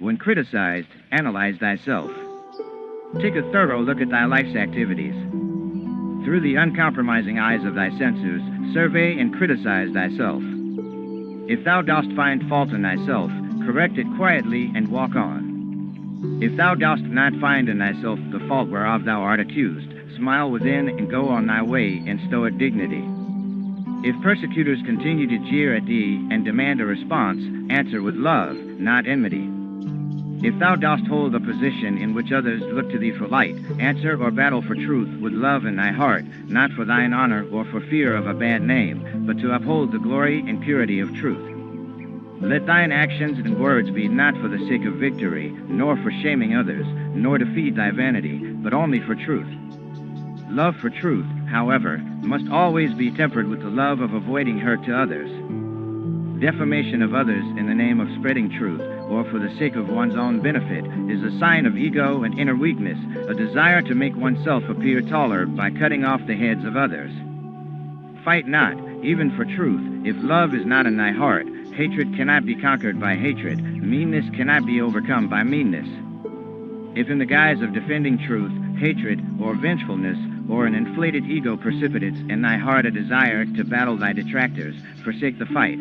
When criticized, analyze thyself. Take a thorough look at thy life's activities. Through the uncompromising eyes of thy senses, survey and criticize thyself. If thou dost find fault in thyself, correct it quietly and walk on. If thou dost not find in thyself the fault whereof thou art accused, smile within and go on thy way in stoic dignity. If persecutors continue to jeer at thee and demand a response, answer with love, not enmity. If thou dost hold a position in which others look to thee for light, answer or battle for truth with love in thy heart, not for thine honor or for fear of a bad name, but to uphold the glory and purity of truth. Let thine actions and words be not for the sake of victory, nor for shaming others, nor to feed thy vanity, but only for truth. Love for truth, however, must always be tempered with the love of avoiding hurt to others. Defamation of others in the name of spreading truth, or for the sake of one's own benefit, is a sign of ego and inner weakness, a desire to make oneself appear taller by cutting off the heads of others. Fight not, even for truth, if love is not in thy heart. Hatred cannot be conquered by hatred. Meanness cannot be overcome by meanness. If in the guise of defending truth, hatred, or vengefulness, or an inflated ego precipitates in thy heart a desire to battle thy detractors, forsake the fight.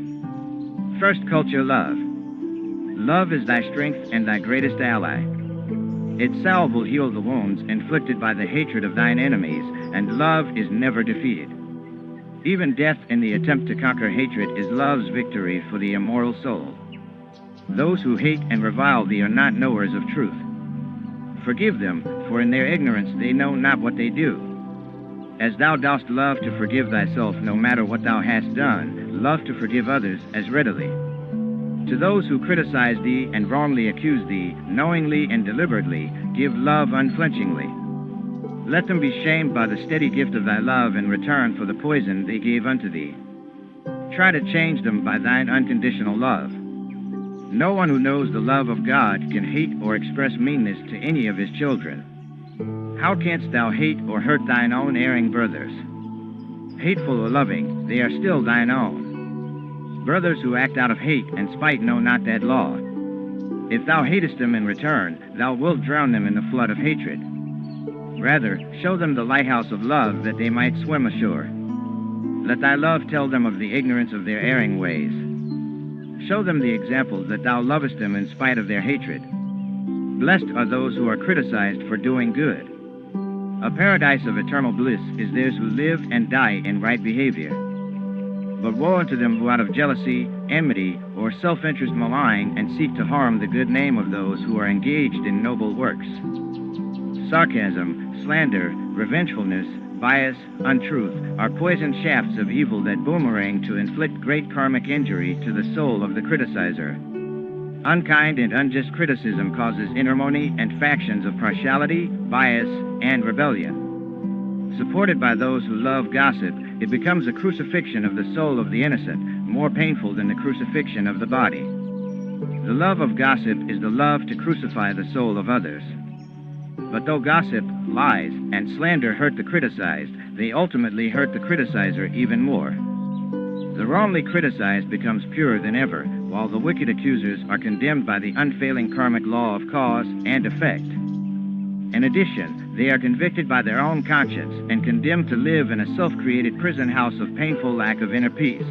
First culture love. Love is thy strength and thy greatest ally. Its salve will heal the wounds inflicted by the hatred of thine enemies, and love is never defeated. Even death in the attempt to conquer hatred is love's victory for the immortal soul. Those who hate and revile thee are not knowers of truth. Forgive them, for in their ignorance they know not what they do. As thou dost love to forgive thyself no matter what thou hast done, love to forgive others as readily. To those who criticize thee and wrongly accuse thee, knowingly and deliberately, give love unflinchingly. Let them be shamed by the steady gift of thy love in return for the poison they gave unto thee. Try to change them by thine unconditional love. No one who knows the love of God can hate or express meanness to any of his children. How canst thou hate or hurt thine own erring brothers? Hateful or loving, they are still thine own. Brothers who act out of hate and spite know not that law. If thou hatest them in return, thou wilt drown them in the flood of hatred. Rather, show them the lighthouse of love that they might swim ashore. Let thy love tell them of the ignorance of their erring ways. Show them the example that thou lovest them in spite of their hatred. Blessed are those who are criticized for doing good. A paradise of eternal bliss is theirs who live and die in right behavior. But woe unto them who out of jealousy, enmity, or self-interest malign and seek to harm the good name of those who are engaged in noble works. Sarcasm, slander, revengefulness, bias, untruth are poisoned shafts of evil that boomerang to inflict great karmic injury to the soul of the criticizer. Unkind and unjust criticism causes inharmony and factions of partiality, bias, and rebellion. Supported by those who love gossip, it becomes a crucifixion of the soul of the innocent, more painful than the crucifixion of the body. The love of gossip is the love to crucify the soul of others. But though gossip, lies, and slander hurt the criticized, they ultimately hurt the criticizer even more. The wrongly criticized becomes purer than ever, while the wicked accusers are condemned by the unfailing karmic law of cause and effect. In addition, they are convicted by their own conscience and condemned to live in a self-created prison house of painful lack of inner peace.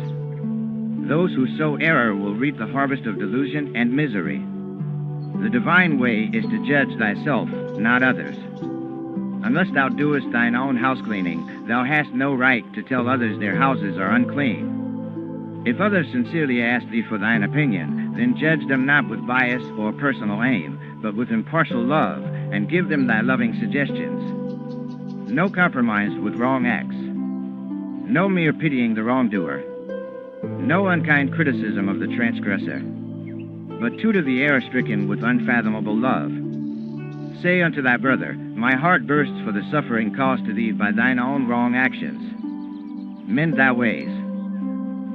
Those who sow error will reap the harvest of delusion and misery. The divine way is to judge thyself, not others. Unless thou doest thine own house cleaning, thou hast no right to tell others their houses are unclean. If others sincerely ask thee for thine opinion, then judge them not with bias or personal aim, but with impartial love, and give them thy loving suggestions. No compromise with wrong acts. No mere pitying the wrongdoer. No unkind criticism of the transgressor, but tutor the error-stricken with unfathomable love. Say unto thy brother, my heart bursts for the suffering caused to thee by thine own wrong actions. Mend thy ways.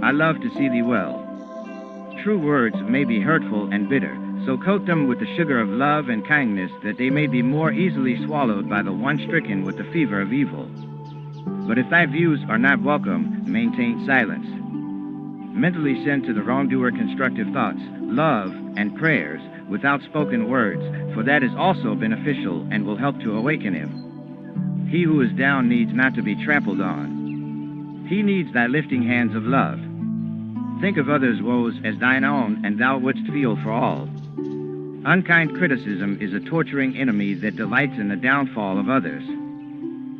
I love to see thee well. True words may be hurtful and bitter, so coat them with the sugar of love and kindness that they may be more easily swallowed by the one stricken with the fever of evil. But if thy views are not welcome, maintain silence. Mentally send to the wrongdoer constructive thoughts, love, and prayers, without spoken words, for that is also beneficial and will help to awaken him. He who is down needs not to be trampled on. He needs thy lifting hands of love. Think of others' woes as thine own, and thou wouldst feel for all. Unkind criticism is a torturing enemy that delights in the downfall of others.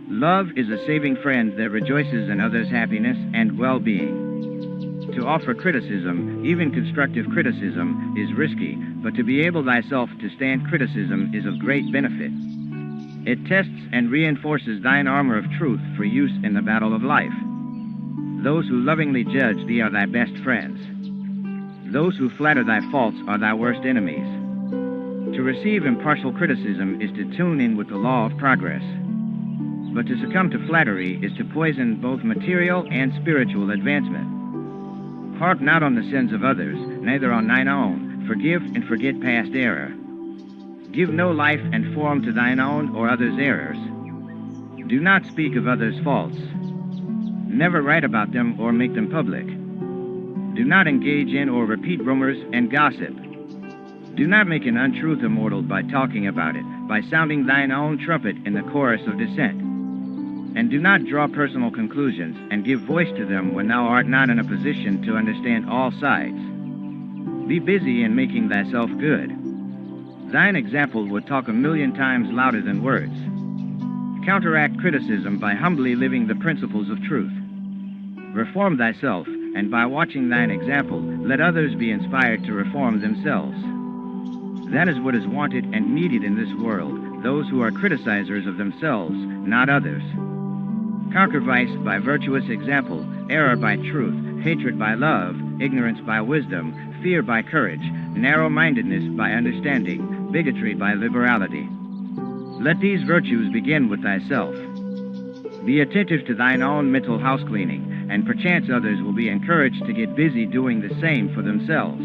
Love is a saving friend that rejoices in others' happiness and well-being. To offer criticism, even constructive criticism, is risky, but to be able thyself to stand criticism is of great benefit. It tests and reinforces thine armor of truth for use in the battle of life. Those who lovingly judge thee are thy best friends. Those who flatter thy faults are thy worst enemies. To receive impartial criticism is to tune in with the law of progress. But to succumb to flattery is to poison both material and spiritual advancement. Harp not on the sins of others, neither on thine own. Forgive and forget past error. Give no life and form to thine own or others' errors. Do not speak of others' faults. Never write about them or make them public. Do not engage in or repeat rumors and gossip. Do not make an untruth immortal by talking about it, by sounding thine own trumpet in the chorus of dissent. And do not draw personal conclusions and give voice to them when thou art not in a position to understand all sides. Be busy in making thyself good. Thine example would talk 1,000,000 times louder than words. Counteract criticism by humbly living the principles of truth. Reform thyself, and by watching thine example, let others be inspired to reform themselves. That is what is wanted and needed in this world, those who are criticizers of themselves, not others. Conquer vice by virtuous example, error by truth, hatred by love, ignorance by wisdom, fear by courage, narrow-mindedness by understanding, bigotry by liberality. Let these virtues begin with thyself. Be attentive to thine own mental house cleaning, and perchance others will be encouraged to get busy doing the same for themselves.